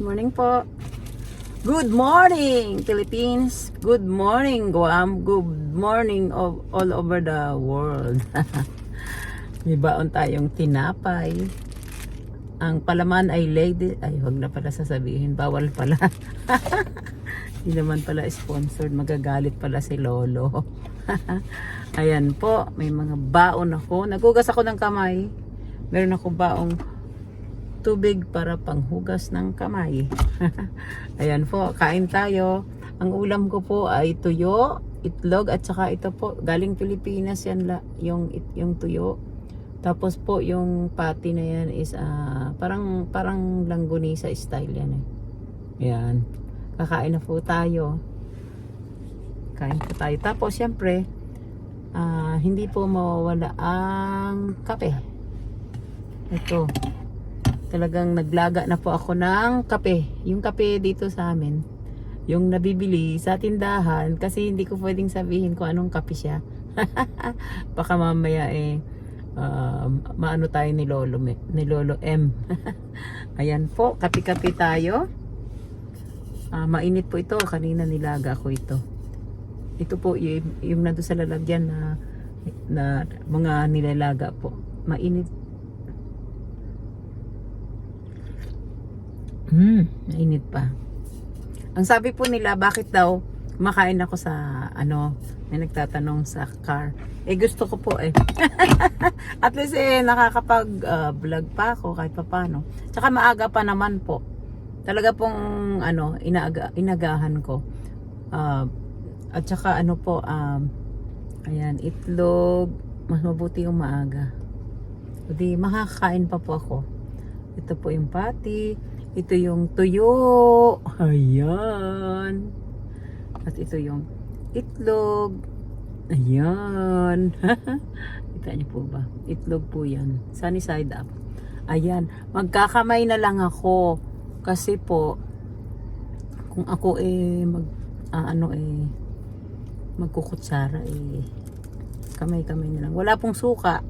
Morning po. Good morning, Philippines. Good morning, Guam. Good morning all over the world. May baon tayong tinapay. Ang palaman ay lady. Ay, wag na pala sasabihin. Bawal pala. Hindi naman pala sponsored. Magagalit pala si Lolo. Ayan po. May mga baon ako. Nagugas ako ng kamay. Meron ako baong tubig para panghugas ng kamay. Ayan po, kain tayo. Ang ulam ko po ay tuyo, itlog at saka ito po, galing Pilipinas yan yung tuyo. Tapos po yung patty na yan is parang langgonisa style yan eh. Ayan. Kakain na po tayo. Kain po tayo. Tapos syempre, hindi po mawawala ang kape. Ito. Talagang naglaga na po ako ng kape. Yung kape dito sa amin, yung nabibili sa tindahan, kasi hindi ko pwedeng sabihin kung anong kape siya. Baka mamaya maano tayo ni Lolo M. Ayan po, kape-kape tayo. Mainit po ito. Kanina nilaga ko ito. Ito po yung nando sa lalagyan na mga nilalaga po. Mainit. Mainit pa. Ang sabi po nila, bakit daw kumakain ako sa may nagtatanong sa car. Gusto ko po At least nakakapag vlog pa ako kahit papaano. Tsaka maaga pa naman po. Talaga pong inagahan ko. At saka ayan, itlog. Mas mabuti yung maaga. Hindi, makakain pa po ako. Ito po yung patty. Ito yung tuyo. Ayan. At ito yung itlog. Ayan. Kita niyo po ba? Itlog po yan. Sunny side up. Ayan. Magkakamay na lang ako. Kasi po, kung ako magkukutsara kamay-kamay na lang. Wala pong suka.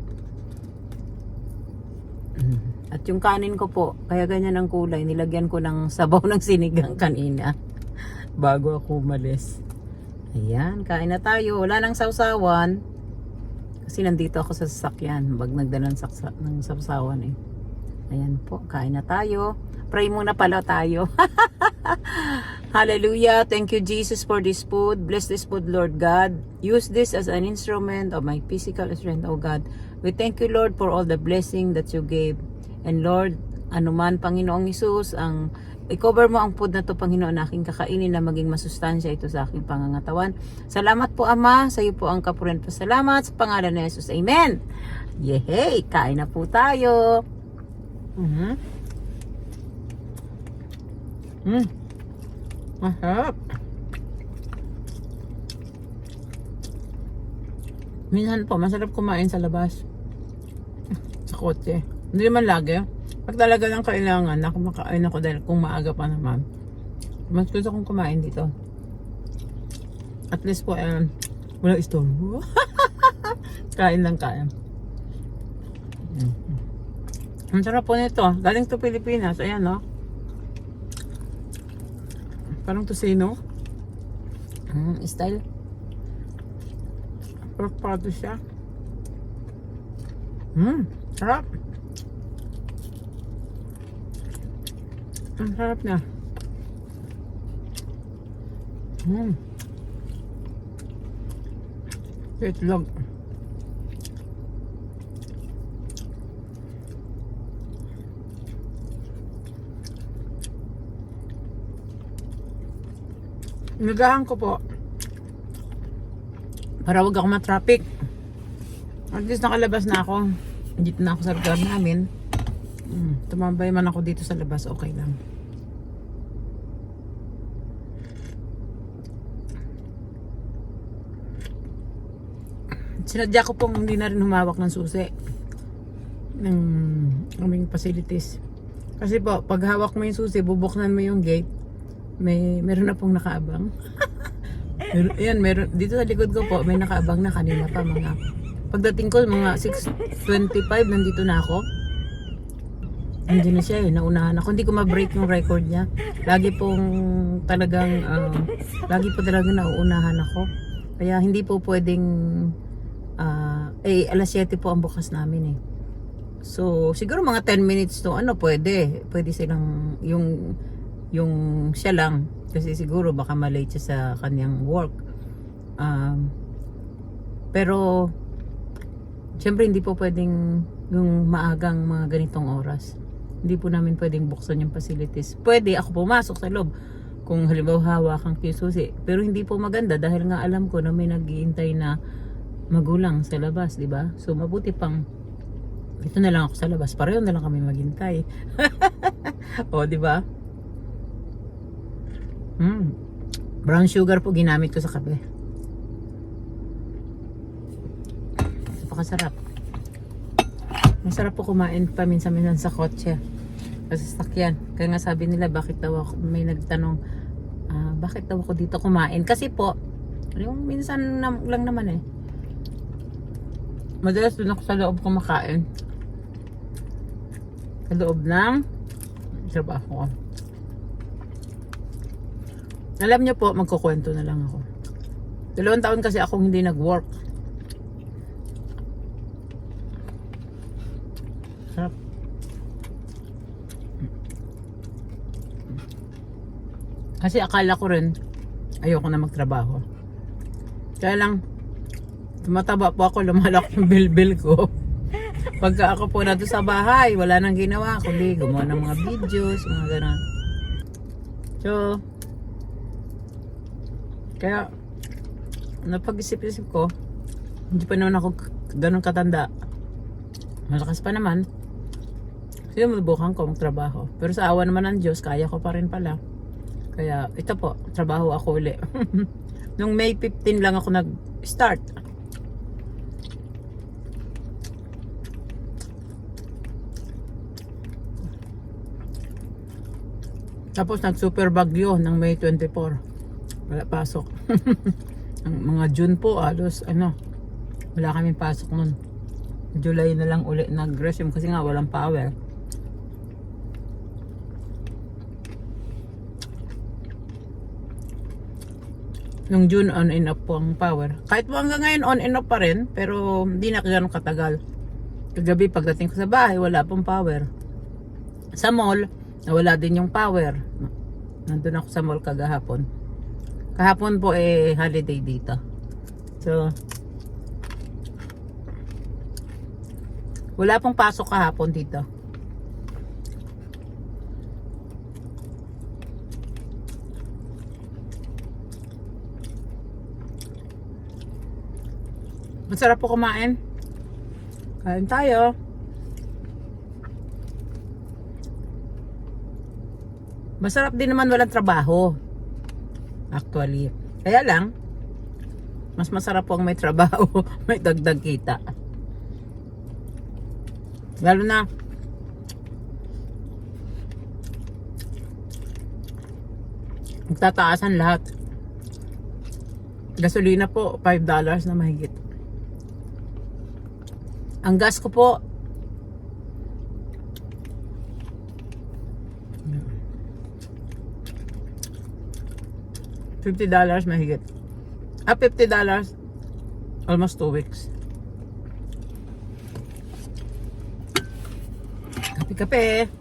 At yung kanin ko po, kaya ganyan ang kulay. Nilagyan ko ng sabaw ng sinigang kanina. Bago ako umalis. Ayan, kain na tayo. Wala nang sausawan. Kasi nandito ako sa sasakyan. Bag nagdala ng sausawan Ayan po, kain na tayo. Pray muna pala tayo. Hallelujah. Thank you, Jesus, for this food. Bless this food, Lord God. Use this as an instrument of my physical strength, oh God. We thank you, Lord, for all the blessing that you gave. And Lord, anuman, Panginoong Hesus, i-cover mo ang food na to, Panginoon, aking kakainin na maging masustansya ito sa aking pangangatawan. Salamat po, Ama. Sa iyo po ang kapurihan pa. Salamat sa pangalan ni Jesus. Amen. Yehey! Kain na po tayo. Masarap. Minsan po, masarap kumain sa labas. Sa kotse. Hindi naman lagi. Pag talaga lang kailangan na kumakain ako dahil kung maaga pa naman. Mas gusto kong kumain dito. At least po, wala istorbo. Kain lang kain. Ang sarap po nito. Galing to Pilipinas. Ayan, no? Parang tusino. Style. Parang siya. Sarap. Ang sarap na. Itlog. Nagahan ko po para wag ako ma-traffic. At least nakalabas na ako. Dito na ako sa lugar namin. Tumambay man ako dito sa labas, okay lang. Sinadya ko pong hindi na rin humawak ng susi ng aming facilities. Kasi po, pag hawak mo yung susi, bubuksan mo yung gate, meron na pong nakaabang. Meron dito sa likod ko po, may nakaabang na kanina pa pagdating ko mga 6:25 nandito na ako. Andiyan na siya eh, naunahan ako. Hindi ko ma-break yung record niya. Lagi pong talagang, lagi po talagang nauunahan ako. Kaya hindi po pwedeng, alas 7 po ang bukas namin eh. So, siguro mga 10 minutes to, pwede. Pwede silang, yung siya lang. Kasi siguro baka malate siya sa kanyang work. Pero, syempre hindi po pwedeng yung maagang mga ganitong oras. Hindi po namin pwedeng buksan yung facilities. Pwede ako pumasok sa loob kung halimbawa hawakan ko yung susi. Pero hindi po maganda dahil nga alam ko na may nag-iintay na magulang sa labas, di ba? So mabuti pang dito na lang ako sa labas. Pareho na lang kami maghintay. O, di ba? Brown sugar po ginamit ko sa kape. Napakasarap. Masarap po kumain paminsan-minsan sa kotse. Sa sasakyan. Kaya nga sabi nila bakit daw ako, may nagtanong bakit daw ako dito kumain. Kasi po, yung minsan lang naman eh. Madalas doon ako sa loob kumakain. Sa loob ng trabaho ko. Alam niyo po, magkukwento na lang ako. 2 taon kasi akong hindi nag-work. Sarap. Kasi akala ko rin ayoko na magtrabaho. Kaya lang tumataba po ako, lumalaki yung bilbil ko. Pagka ako po na doon sa bahay, wala nang ginawa kundi gumawa ng mga videos, mga gano'n. So, kaya napag-isip-isip ko, hindi pa naman ako ganun katanda. Malakas pa naman. Kasi mabubukan ko magtrabaho. Pero sa awa naman ng Diyos, kaya ko pa rin pala. Kaya ito po, trabaho ako uli. Nung May 15 lang ako nag-start. Tapos nag-super bagyo ng May 24. Wala pasok. Ang mga June po, halos wala kaming pasok nun. July na lang uli nag-resume kasi nga walang power. Nung June on and off po ang power. Kahit po hanggang ngayon on and off pa rin, pero hindi na gano'ng katagal. Kagabi pagdating ko sa bahay, wala pong power. Sa mall, nawala din yung power. Nandun ako sa mall kagahapon. Kahapon po holiday dito. So, wala pong pasok kahapon dito. Masarap po kumain. Kain tayo. Masarap din naman walang trabaho. Actually. Kaya lang, mas masarap po ang may trabaho. May dagdag kita. Lalo na, magtataasan lahat. Gasolina po, $5 na mahigit. Ang gas ko po, $50 mahigit. $50, almost 2 weeks. Kape-kape.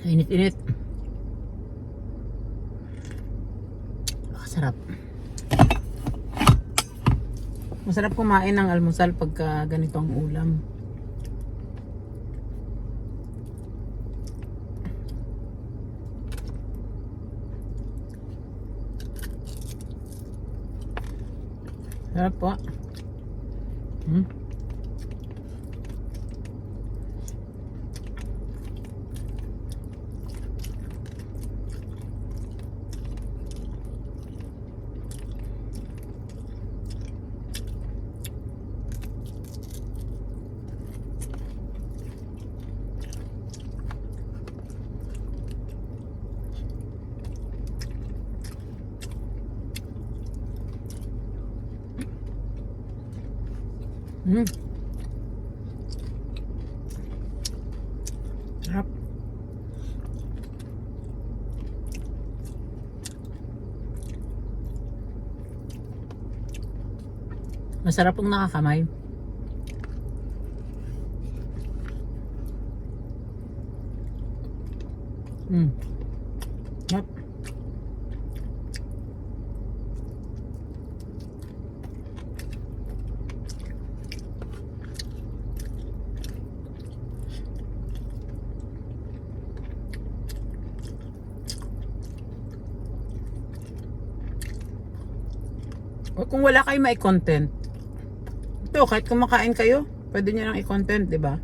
Init-init. Sarap. Masarap kumain ng almusal pagka ganito ang ulam. Sarap po. Sarap. Masarap pong nakakamay. Yep. O kung wala kayo may content, ito kahit kumakain kayo, pwede nyo lang i-content, di ba?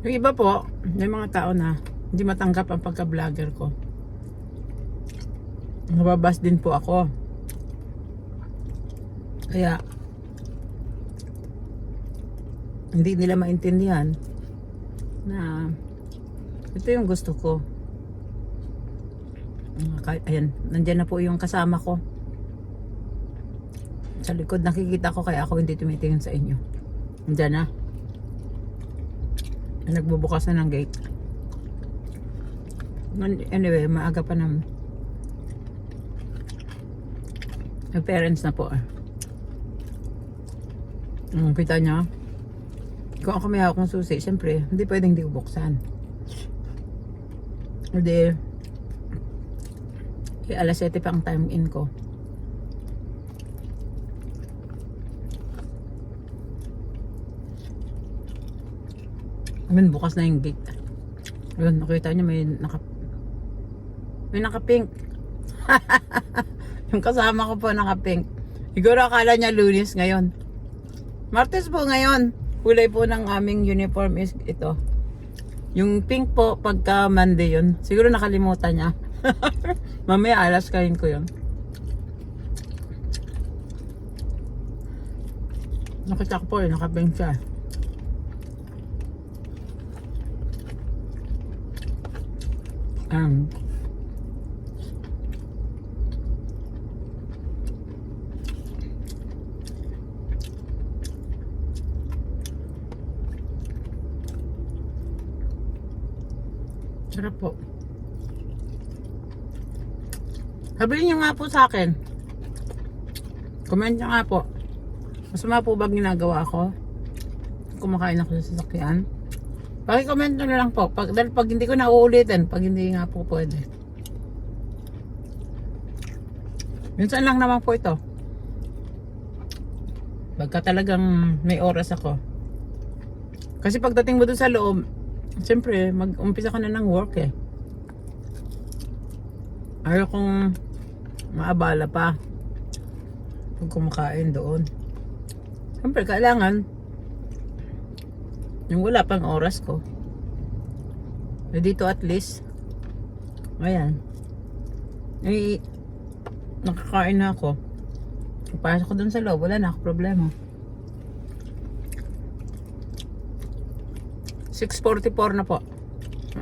Yung iba po, may mga tao na hindi matanggap ang pagka-vlogger ko. Nababas din po ako. Kaya hindi nila maintindihan na ito yung gusto ko. Ayan, nandyan na po yung kasama ko. Sa likod nakikita ko kaya ako hindi tumitingin sa inyo. Nandyan na. Nagbubukas na ng gate. Anyway, maaga pa naman. May parents na po. Kita nyo? Kung ako may hawak ng susi, siyempre, hindi pwedeng hindi bubuksan. Hindi. Alas 7 pa ang time in ko. Bukas na yung gate. Ayun, nakita nyo may naka-pink. Yung kasama ko po naka-pink. Siguro akala niya Lunes ngayon. Martes po ngayon. Kulay po ng aming uniform is ito. Yung pink po pagka Monday yun. Siguro nakalimutan niya. Mamaya alas kain ko yun. Nakita ko po eh, naka-pink siya. Sarap po. Sabihin nyo nga po sa akin. Comment nyo nga po. Masama po ba ginagawa ko? Kumakain ako sa sasakyan? Paki-comment nyo na lang po. Dahil pag hindi ko na uulitin, pag hindi nga po pwede. Minsan lang naman po ito. Pagka talagang may oras ako. Kasi pagdating mo dun sa loob, siyempre, mag-umpisa ka na ng work eh. Ayaw kong maabala pa pag kumakain doon. Siyempre, kailangan yung wala pang oras ko. So, dito at least, ayan, nakakain na ako. Pasok ko dun sa loob, wala na ako problema. 6:44 na po.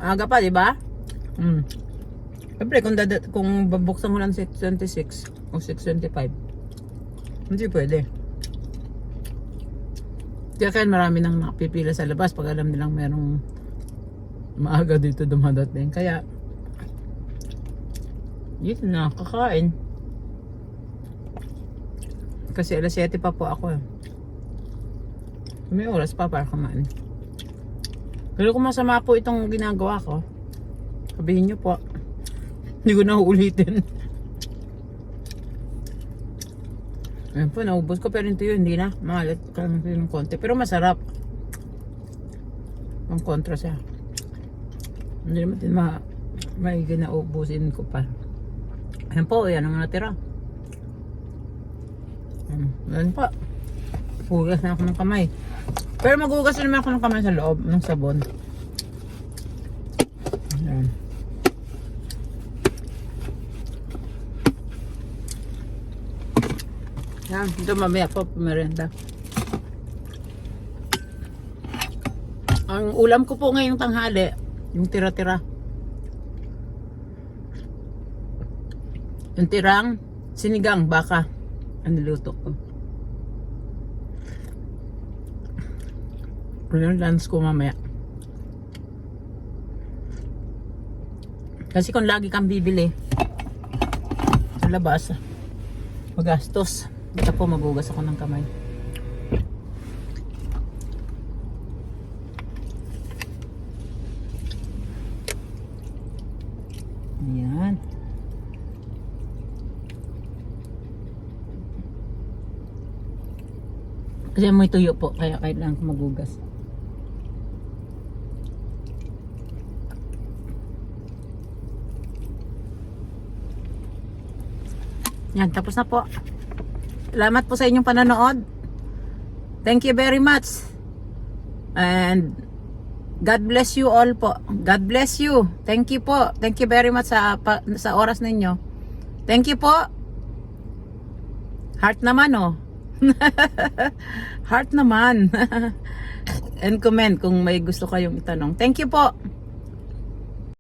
Aga pa, di ba? Siyempre, kung babuksan mo ng 6:26 o 6:25, hindi pwede. Kaya kaya marami nang nakapipila sa labas pag alam nilang merong maaga dito dumadating. Kaya, dito na, kakain. Kasi alas 7 pa po ako eh. May oras pa para kumain. Pero kung masama po itong ginagawa ko, sabihin nyo po. Hindi ko na uulitin. Ayan po, naubos ko. Pero ito yun, hindi na. Mahalat ka ng konti. Pero masarap. Ang kontra siya. Hindi naman din may ginaubusin ko pa. Ayan po, yan ang natira. Ayan po. Hugas na ako ng kamay. Pero maghugas na naman ako ng kamay sa loob ng sabon. Ayan. Yan, ito mamaya po pumerenda. Ang ulam ko po ngayong tanghali, yung tira-tira. Yung tirang sinigang baka ang niluto ko. Yung lunch ko mamaya. Kasi kung lagi kang bibili sa labas, magastos. Basta po magugas ako ng kamay. Ayan. Kasi may tuyo po, kaya kailangan ko magugas. Yan, tapos na po. Salamat po sa inyong panonood. Thank you very much. And God bless you all po. God bless you. Thank you po. Thank you very much sa oras ninyo. Thank you po. Heart naman oh. Heart naman. And comment kung may gusto kayong itanong. Thank you po.